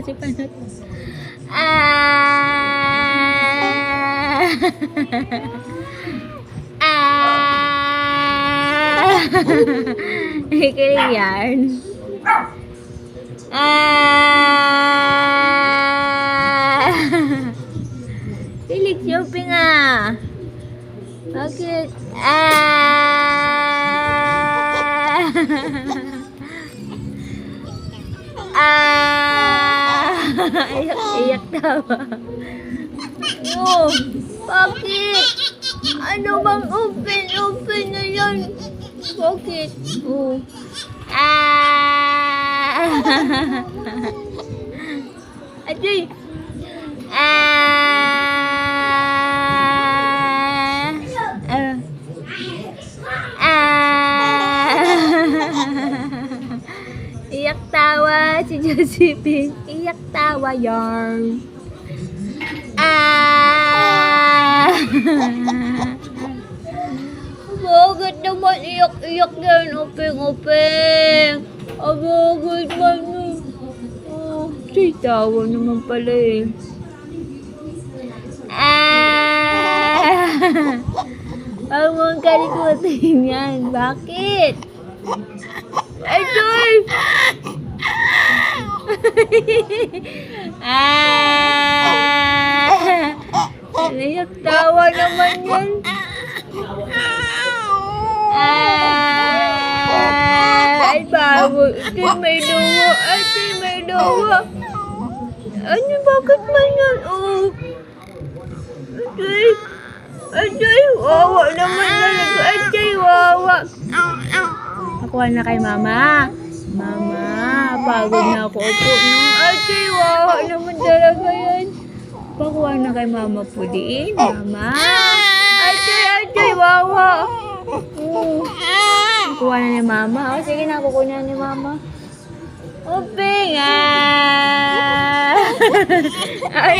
si Panot. Ah! Ah! Kikilig yan. Ah! Kilig si Opie nga. Bakit? Ah! Ah! Iyak tawa. No! Bakit? Ano bang open na yan? Bakit? Oh. Ah! Aday! Ah! Iyak tawa si Josephine. Iyak tawa yarn. Bakit naman iyak-iyak yan? Openg. Bakit man? Oh, tawa naman pala eh. Huwag mong kalikutin yan. Bakit? Adoy! Iyak tawa naman yan. Ay, bago. Ito may duwa. Ito may duwa. Ano, bakit man yan? Oh. Aday, wawa naman talaga. Aday, wawa. Nakuha na kay mama. Mama, pagod na ako. Opo, no? Aday, wawa naman talaga yan. Pakuha na kay mama po din. Mama. Aday, wawa. Kuha na ni mama. O, sige na, kukuha na ni mama. Openg, Ay,